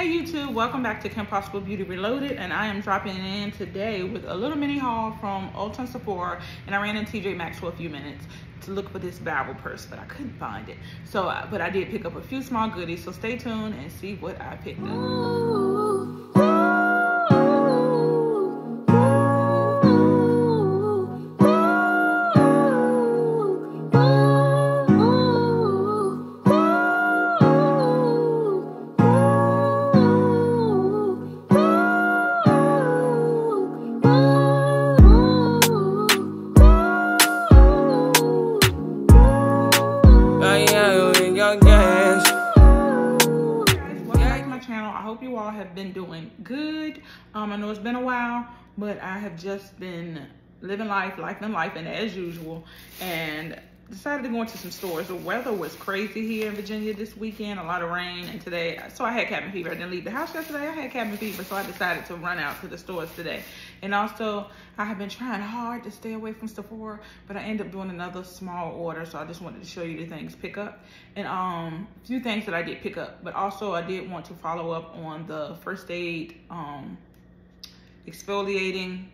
Hey YouTube, welcome back to Kim Possible Beauty Reloaded, and I am dropping in today with a little mini haul from Ulta and Sephora, and I ran in TJ Maxx for a few minutes to look for this Babel purse, but I couldn't find it. So, but I did pick up a few small goodies, so stay tuned and see what I picked up. Have been doing good. I know it's been a while, but I have just been living life, and as usual, and decided to go into some stores. The weather was crazy here in Virginia this weekend, a lot of rain, and today, so I had cabin fever. I didn't leave the house yesterday, I had cabin fever, so I decided to run out to the stores today. And also, I have been trying hard to stay away from Sephora, but I ended up doing another small order, so I just wanted to show you the things pick up. And a few things that I did pick up, but also I did want to follow up on the First Aid exfoliating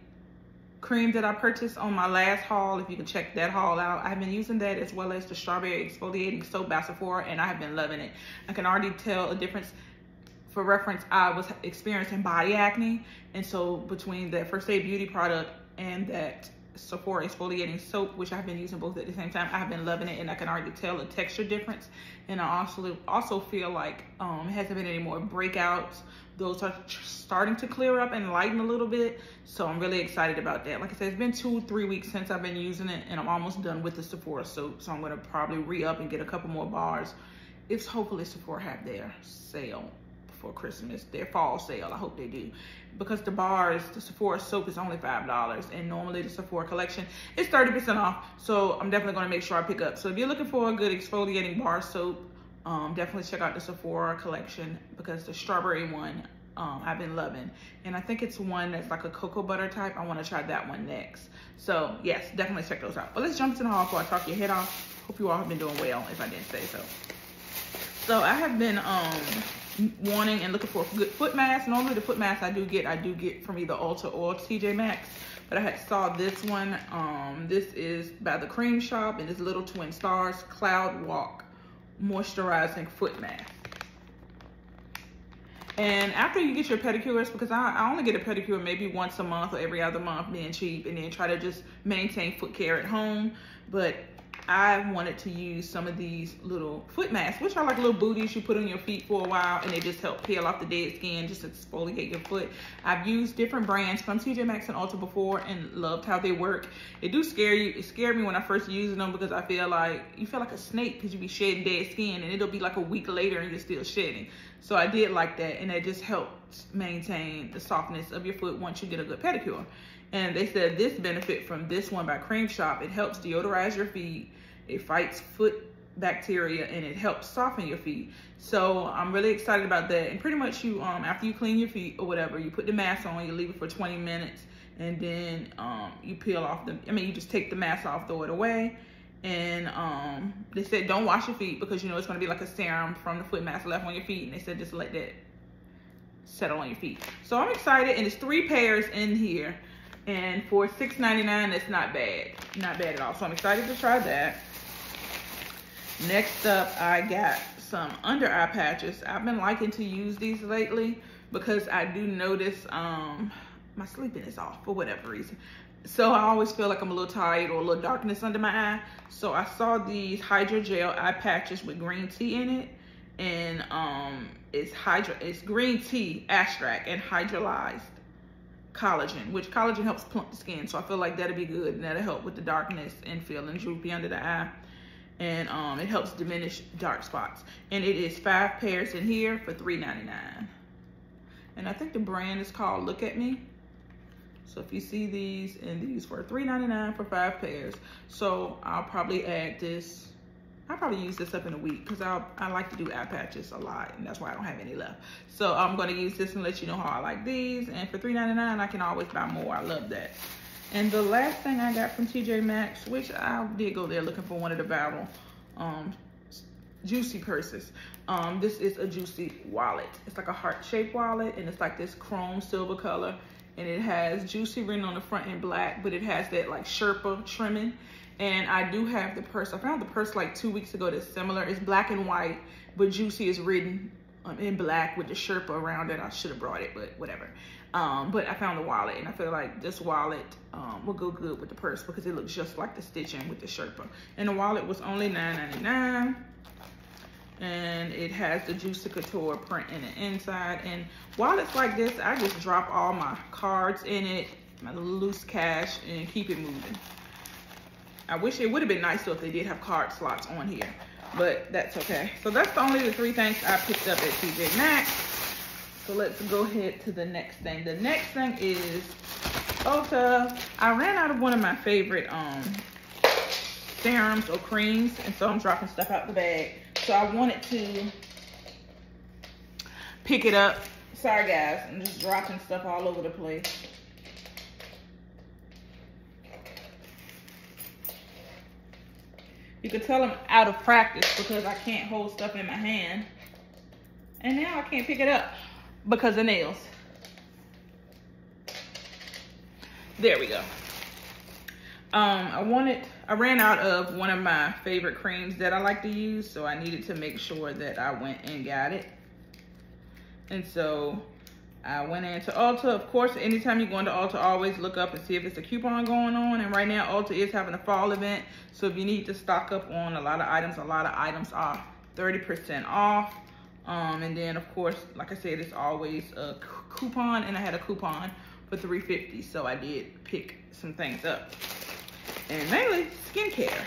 cream that I purchased on my last haul. If you can check that haul out, I've been using that, as well as the strawberry exfoliating soap by Sephora, and I have been loving it. I can already tell a difference. For reference, I was experiencing body acne, and so between the First Aid beauty product and that Sephora exfoliating soap, which I've been using both at the same time, I've been loving it, and I can already tell a texture difference. And I also feel like it hasn't been any more breakouts. Those are starting to clear up and lighten a little bit, so I'm really excited about that. Like I said, it's been 2-3 weeks since I've been using it, and I'm almost done with the Sephora soap, so I'm gonna probably re-up and get a couple more bars. If hopefully Sephora have their sale for Christmas, their fall sale, I hope they do, because the bars, the Sephora soap is only $5, and normally the Sephora collection is 30% off, so I'm definitely gonna make sure I pick up. So if you're looking for a good exfoliating bar soap, definitely check out the Sephora collection, because the strawberry one I've been loving, and I think it's one that's like a cocoa butter type. I want to try that one next. So yes, definitely check those out. But let's jump into the haul before I talk your head off. Hope you all have been doing well, if I didn't say so. So I have been wanting and looking for a good foot mask. Normally the foot mask I do get from either Ulta or TJ Maxx, but I saw this one. This is by the Cream Shop, and it's Little Twin Stars Cloud Walk moisturizing foot mask. And after you get your pedicures, because I only get a pedicure maybe once a month or every other month, being cheap, and then try to just maintain foot care at home, but I wanted to use some of these little foot masks, which are like little booties you put on your feet for a while, and they just help peel off the dead skin, just exfoliate your foot. I've used different brands from TJ Maxx and Ulta before and loved how they work. It do scare you. It scared me when I first used them, because I feel like you feel like a snake, because you be shedding dead skin, and it'll be like a week later and you're still shedding. So I did like that, and it just helps maintain the softness of your foot once you get a good pedicure. And they said this benefit from this one by Cream Shop: it helps deodorize your feet, it fights foot bacteria, and it helps soften your feet. So I'm really excited about that. And pretty much you, after you clean your feet or whatever, you put the mask on, you leave it for 20 minutes, and then you peel off you just take the mask off, throw it away. And they said don't wash your feet, because you know it's gonna be like a serum from the foot mask left on your feet, and they said just let that settle on your feet. So I'm excited, and it's 3 pairs in here. And for $6.99, that's not bad. Not bad at all. So I'm excited to try that. Next up, I got some under eye patches. I've been liking to use these lately, because I do notice my sleeping is off for whatever reason. So I always feel like I'm a little tired or a little darkness under my eye. So I saw these hydrogel eye patches with green tea in it. And it's green tea extract and hydrolyzed collagen, which collagen helps plump the skin, so I feel like that'll be good, and that'll help with the darkness and feeling droopy under the eye, and it helps diminish dark spots. And it is 5 pairs in here for $3.99, and I think the brand is called Look At Me. So if you see these, and these for $3.99 for 5 pairs, so I'll probably add this. I'll probably use this up in a week, because I like to do eye patches a lot, and that's why I don't have any left. So I'm going to use this and let you know how I like these. And for $3.99, I can always buy more. I love that. And the last thing I got from TJ Maxx, which I did go there looking for one of the Babel Juicy purses. This is a Juicy wallet. It's like a heart-shaped wallet, and it's like this chrome silver color, and it has Juicy written on the front in black, but it has that like Sherpa trimming. And I do have the purse. I found the purse like 2 weeks ago that's similar. It's black and white, but Juicy is written in black with the Sherpa around it. I should have brought it, but whatever. But I found the wallet, and I feel like this wallet will go good with the purse because it looks just like the stitching with the Sherpa. And the wallet was only $9.99. And it has the Juicy Couture print in the inside. And wallets like this, I just drop all my cards in it, my loose cash, and keep it moving. I wish it would have been nice though if they did have card slots on here, but that's okay. So that's only the 3 things I picked up at TJ Maxx. So let's go ahead to the next thing. The next thing is Ulta. I ran out of one of my favorite serums or creams, and so I'm dropping stuff out the bag. So I wanted to pick it up. Sorry guys, I'm just dropping stuff all over the place. You can tell I'm out of practice because I can't hold stuff in my hand. And now I can't pick it up because of nails. There we go. I ran out of one of my favorite creams that I like to use, so I needed to make sure that I went and got it. And so I went into Ulta. Of course, anytime you go into Ulta, always look up and see if it's a coupon going on. And right now, Ulta is having a fall event. So if you need to stock up on a lot of items are 30% off. And then, of course, like I said, it's always a coupon. And I had a coupon for $3.50. So I did pick some things up. And mainly, skincare.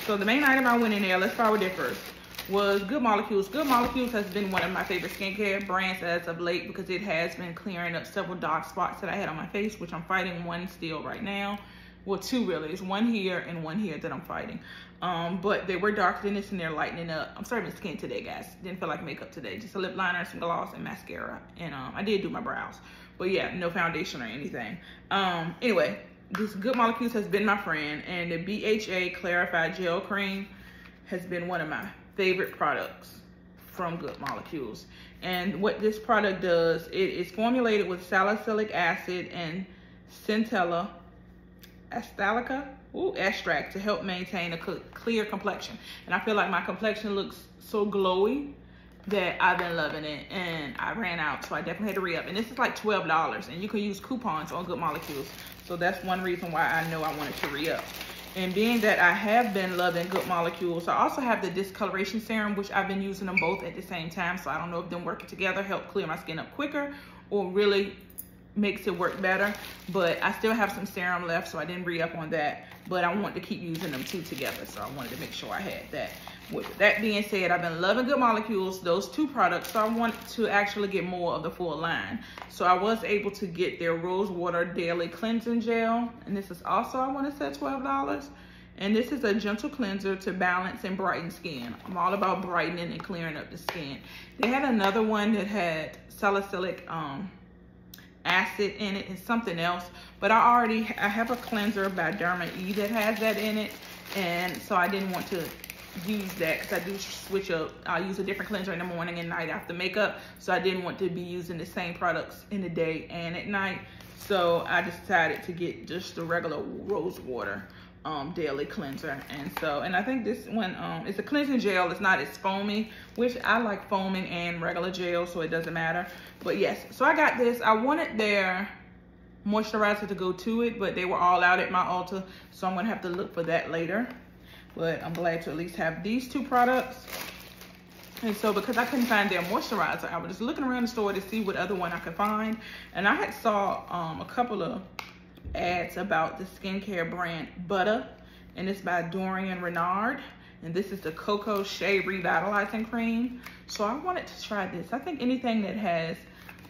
So the main item I went in there, let's start with it first, was Good Molecules. Good Molecules has been one of my favorite skincare brands as of late because it has been clearing up several dark spots that I had on my face, which I'm fighting one still right now. Well, 2 really. It's one here and one here that I'm fighting. But they were darker than this and they're lightening up. I'm starting to skin today, guys. Didn't feel like makeup today. Just a lip liner, some gloss, and mascara. And I did do my brows. But yeah, no foundation or anything. Anyway, this Good Molecules has been my friend. And the BHA Clarified Gel Cream has been one of my favorite products from Good Molecules. And what this product does, it is formulated with salicylic acid and centella extract to help maintain a clear complexion. And I feel like my complexion looks so glowy that I've been loving it, and I ran out, so I definitely had to re-up. And this is like $12, and you can use coupons on Good Molecules. So that's one reason why I know I wanted to re-up. And being that I have been loving Good Molecules, I also have the discoloration serum, which I've been using them both at the same time. So I don't know if them working together help clear my skin up quicker or really makes it work better. But I still have some serum left, so I didn't re-up on that. But I want to keep using them 2 together, so I wanted to make sure I had that. With that being said, I've been loving Good Molecules, those 2 products, so I wanted to actually get more of the full line. So I was able to get their Rose Water Daily Cleansing Gel, and this is also, I want to say, $12. And this is a gentle cleanser to balance and brighten skin. I'm all about brightening and clearing up the skin. They had another one that had salicylic acid in it and something else, but I have a cleanser by Derma E that has that in it, and so I didn't want to use that because I do switch up. I'll use a different cleanser in the morning and night after makeup, so I didn't want to be using the same products in the day and at night. So I decided to get just the regular Rose Water daily cleanser. And I think this one it's a cleansing gel. It's not as foamy, which I like foaming and regular gel, so it doesn't matter. But yes, so I got this. I wanted their moisturizer to go to it, but they were all out at my Ulta, so I'm gonna have to look for that later. But I'm glad to at least have these 2 products. And so because I couldn't find their moisturizer, I was just looking around the store to see what other one I could find. And I had saw a couple of ads about the skincare brand Butter, and it's by Dorian Renard. And this is the Cocoa Shea Revitalizing Cream. So I wanted to try this. I think anything that has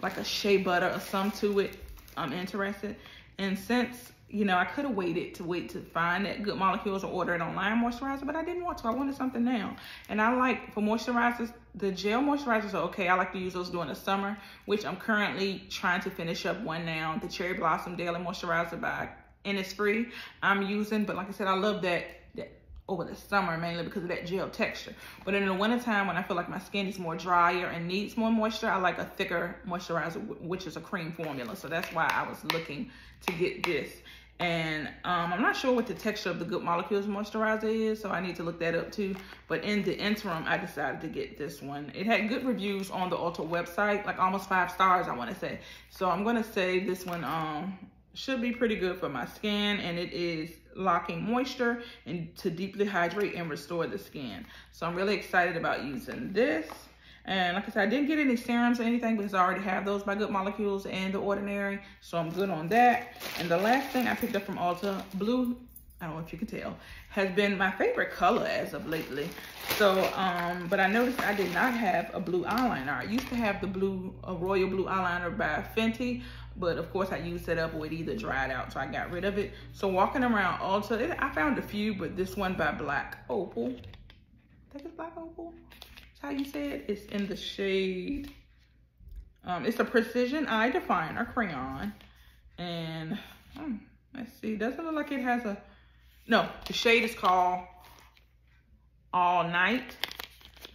like a shea butter or some to it, I'm interested. And since, you know, I could have waited to find that Good Molecules or order it online moisturizer, but I didn't want to. I wanted something now. And I like, for moisturizers, the gel moisturizers are okay. I like to use those during the summer, which I'm currently trying to finish up one now, the Cherry Blossom Daily Moisturizer by Innisfree I'm using. But like I said, I love that over the summer, mainly because of that gel texture. But in the wintertime, when I feel like my skin is more drier and needs more moisture, I like a thicker moisturizer, which is a cream formula. So that's why I was looking to get this. And I'm not sure what the texture of the Good Molecules moisturizer is, so I need to look that up too. But in the interim, I decided to get this one. It had good reviews on the Ulta website, like almost 5 stars, I want to say. So I'm going to say this one should be pretty good for my skin, and it is locking moisture and to deeply hydrate and restore the skin. So I'm really excited about using this. And like I said, I didn't get any serums or anything because I already have those by Good Molecules and The Ordinary. So I'm good on that. And the last thing I picked up from Ulta, blue, I don't know if you can tell, has been my favorite color as of lately. So, but I noticed I did not have a blue eyeliner. I used to have the blue, a royal blue eyeliner by Fenty, but of course I used it up or it either dried out, so I got rid of it. So walking around Ulta, I found a few, but this one by Black Opal, I think it's Black Opal, that's how you say it. It's in the shade, it's a Precision Eye Definer Crayon, and let's see, doesn't look like it has a, no, the shade is called All Night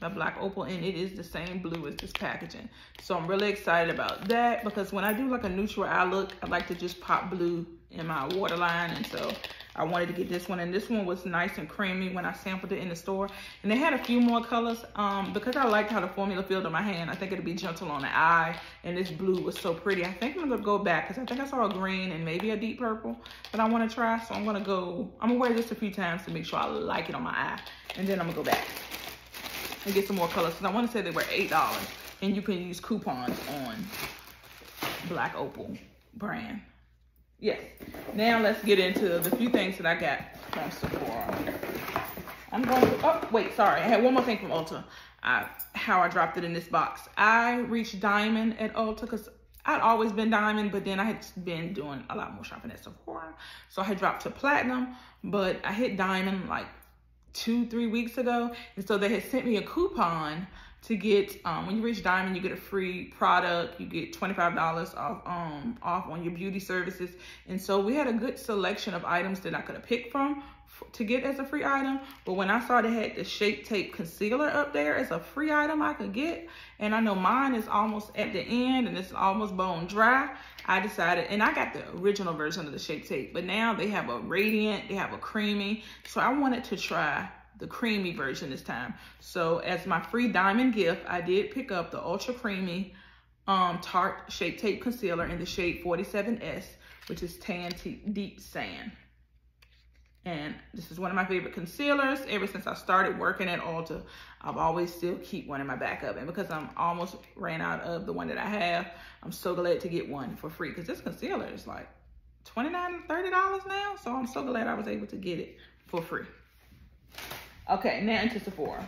by Black Opal, and it is the same blue as this packaging. So I'm really excited about that because when I do like a neutral eye look, I like to just pop blue in my waterline, and so I wanted to get this one, and this one was nice and creamy when I sampled it in the store. And they had a few more colors because I liked how the formula felt on my hand. I think it'd be gentle on the eye, and this blue was so pretty. I think I'm gonna go back because I think I saw a green and maybe a deep purple that I want to try. So I'm gonna wear this a few times to make sure I like it on my eye, and then I'm gonna go back and get some more colors because I want to say they were $8, and you can use coupons on Black Opal brand. Yes. Now let's get into the few things that I got from Sephora. I'm going to, oh, wait, sorry. I had one more thing from Ulta. How I dropped it in this box. I reached Diamond at Ulta because I'd always been Diamond, but then I had been doing a lot more shopping at Sephora. So I had dropped to Platinum, but I hit Diamond like 2-3 weeks ago. And so they had sent me a coupon to get, when you reach Diamond, you get a free product. You get $25 off on your beauty services. And so we had a good selection of items that I could have picked from to get as a free item. But when I saw they had the Shape Tape Concealer up there as a free item I could get, and I know mine is almost at the end and it's almost bone dry, I decided, and I got the original version of the Shape Tape, but now they have a radiant, they have a creamy. So I wanted to try the creamy version this time. So as my free Diamond gift, I did pick up the Ultra Creamy Tarte Shape Tape Concealer in the shade 47S, which is Tan Deep Sand. And this is one of my favorite concealers. Ever since I started working at Ulta, I've always still keep one in my backup. And because I'm almost ran out of the one that I have, I'm so glad to get one for free because this concealer is like $29 to $30 now. So I'm so glad I was able to get it for free. Okay, now into Sephora.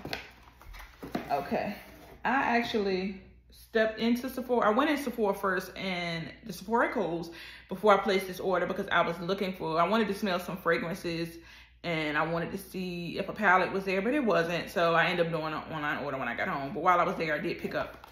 Okay, I actually stepped into Sephora. I went in Sephora first and the Sephora closed before I placed this order because I was looking for, I wanted to smell some fragrances and I wanted to see if a palette was there, but it wasn't. So I ended up doing an online order when I got home. But while I was there, I did pick up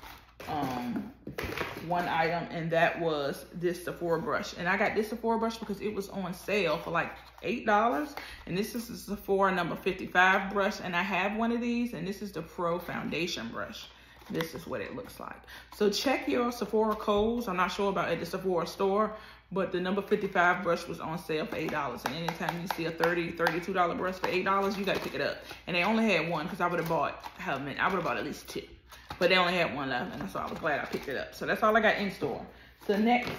one item, and that was this Sephora brush. And I got this Sephora brush because it was on sale for like $8. And this is the Sephora number 55 brush, and I have one of these, and this is the Pro Foundation brush. This is what it looks like. So check your Sephora codes. I'm not sure about at the Sephora store, but the number 55 brush was on sale for $8. And anytime you see a $30, $32 brush for $8, you gotta pick it up. And they only had one because I would have bought, at least 2. But they only had one left, and so I was glad I picked it up. So that's all I got in store. So next,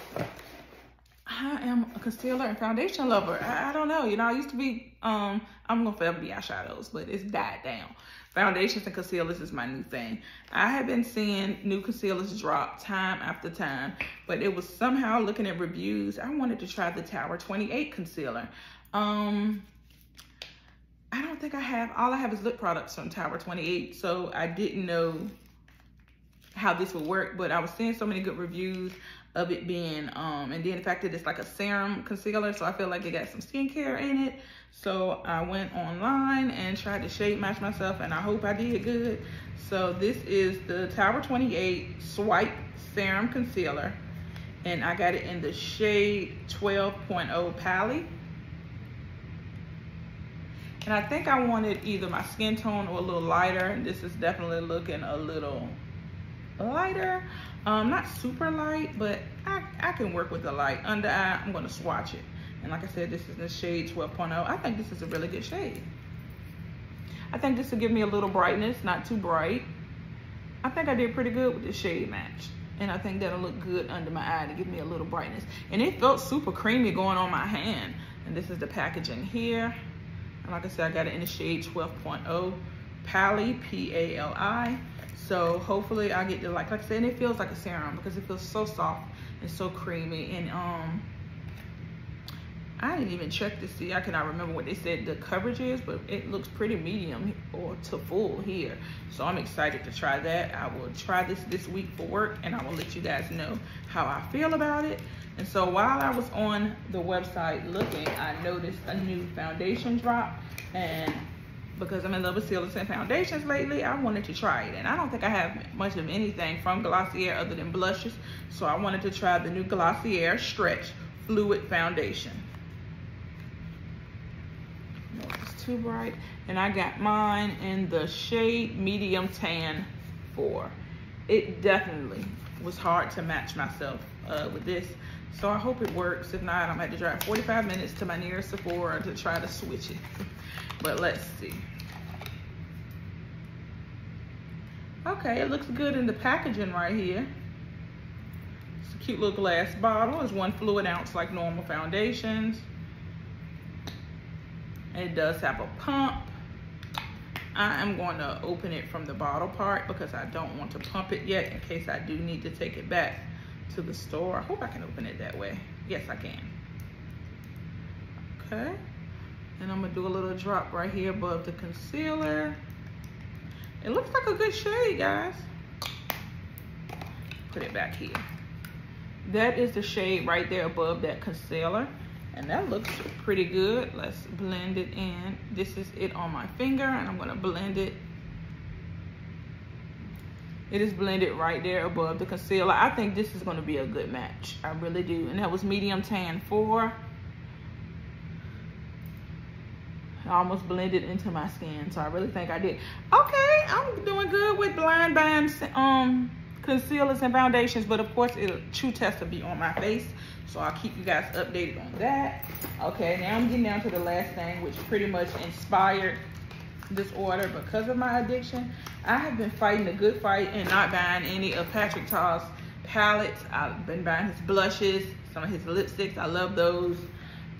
I am a concealer and foundation lover. I don't know, you know, I used to be, I'm gonna forever be eyeshadows, but it's died down. Foundations and concealers is my new thing. I have been seeing new concealers drop time after time, but it was somehow looking at reviews, I wanted to try the Tower 28 concealer. I don't think I have, all I have is lip products from Tower 28, so I didn't know how this would work, but I was seeing so many good reviews of it being, and then the fact that it's like a serum concealer, so I feel like it got some skincare in it. So I went online and tried to shade match myself, and I hope I did good. So this is the Tower 28 Swipe Serum Concealer, and I got it in the shade 12.0 Pally. And I think I wanted either my skin tone or a little lighter, and this is definitely looking a little lighter. Not super light, but I can work with the light. Under eye, I'm gonna swatch it. And like I said, this is the shade 12.0. I think this is a really good shade. I think this will give me a little brightness, not too bright. I think I did pretty good with the shade match. And I think that'll look good under my eye to give me a little brightness. And it felt super creamy going on my hand. And this is the packaging here. And like I said, I got it in the shade 12.0, Pali, P-A-L-I. So hopefully I get to like I said, and it feels like a serum because it feels so soft and so creamy. And I didn't even check to see, I cannot remember what they said the coverage is, but it looks pretty medium or to full here. So I'm excited to try that. I will try this week for work, and I will let you guys know how I feel about it. And so while I was on the website looking, I noticed a new foundation drop, and because I'm in love with sealants and foundations lately, I wanted to try it. And I don't think I have much of anything from Glossier other than blushes. So I wanted to try the new Glossier Stretch Fluid Foundation. No, it's too bright. And I got mine in the shade Medium Tan 4. It definitely was hard to match myself with this. So I hope it works. If not, I'm gonna have to drive 45 minutes to my nearest Sephora to try to switch it. But let's see. Okay, it looks good in the packaging right here. It's a cute little glass bottle. It's 1 fluid ounce like normal foundations. It does have a pump. I am going to open it from the bottle part because I don't want to pump it yet in case I do need to take it back to the store. I hope I can open it that way. Yes, I can. Okay. And I'm gonna do a little drop right here above the concealer. It looks like a good shade, guys. Put it back here. That is the shade right there above that concealer. And that looks pretty good. Let's blend it in. This is it on my finger, and I'm gonna blend it. It is blended right there above the concealer. I think this is gonna be a good match. I really do. And that was Medium Tan 4. I almost blended into my skin, so I really think I did. Okay, I'm doing good with blind buying concealers and foundations, but of course, a true test will be on my face, so I'll keep you guys updated on that. Okay, now I'm getting down to the last thing, which pretty much inspired this order because of my addiction. I have been fighting a good fight and not buying any of Patrick Ta's palettes. I've been buying his blushes, some of his lipsticks. I love those.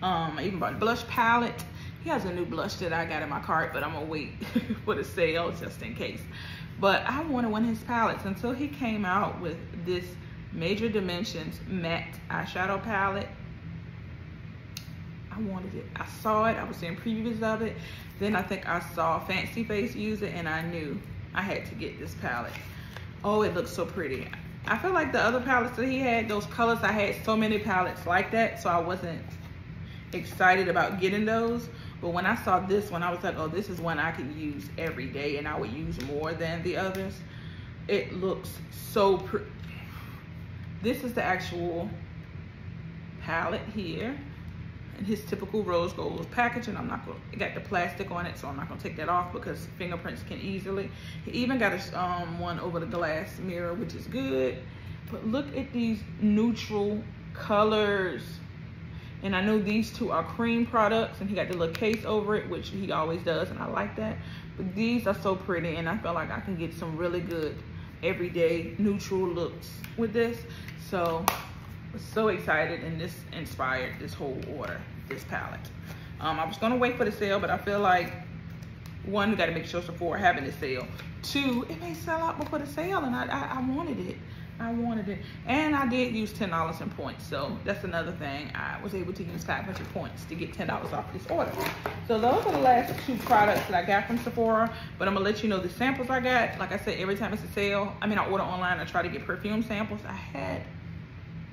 I even bought a blush palette. He has a new blush that I got in my cart, but I'm gonna wait for the sale just in case. But I wanted one of his palettes until he came out with this Major Dimensions matte eyeshadow palette. I wanted it. I saw it. I was seeing previews of it. Then I think I saw Fancy Face use it, and I knew I had to get this palette. Oh, it looks so pretty. I feel like the other palettes that he had, those colors, I had so many palettes like that, so I wasn't excited about getting those. But when I saw this one, I was like, oh, this is one I can use every day, and I would use more than the others. It looks so pretty. This is the actual palette here, and his typical rose gold packaging. I'm not gonna, it got the plastic on it, so I'm not gonna take that off because fingerprints can easily. He even got a one over the glass mirror, which is good. But look at these neutral colors. And I know these two are cream products, and he got the little case over it, which he always does, and I like that. But these are so pretty, and I feel like I can get some really good everyday neutral looks with this. So I was so excited, and this inspired this whole order, this palette. I was gonna wait for the sale, but I feel like, one, we gotta make sure Sephora having the sale. Two, it may sell out before the sale, and I wanted it. I wanted it. And I did use $10 in points, so that's another thing. I was able to use 500 points to get $10 off this order. So those are the last 2 products that I got from Sephora, but I'm gonna let you know the samples I got. Like I said, every time it's a sale, I order online, I try to get perfume samples. I had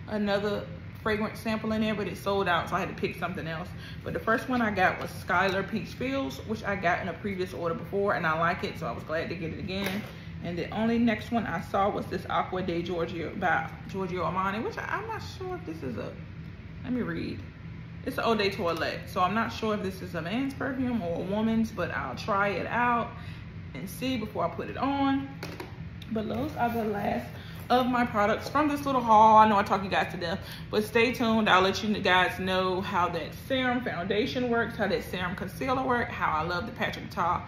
another fragrance sample in there, but it sold out, so I had to pick something else. But the first one I got was Skylar Peach Fields, which I got in a previous order before, and I like it, so I was glad to get it again. And the only next one I saw was this Aqua de Giorgio by Giorgio Armani, which I'm not sure if this is a, let me read. It's an Eau de Toilette. So I'm not sure if this is a man's perfume or a woman's, but I'll try it out and see before I put it on. But those are the last of my products from this little haul. I know I talk you guys to death, but stay tuned. I'll let you guys know how that serum foundation works, how that serum concealer works, how I love the Patrick Ta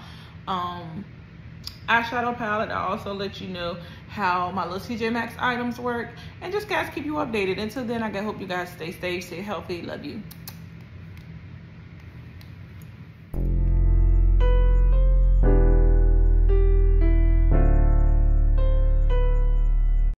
eyeshadow palette. I'll also let you know how my little TJ Maxx items work, and just guys keep you updated. Until then, I hope you guys stay safe, stay healthy. Love you.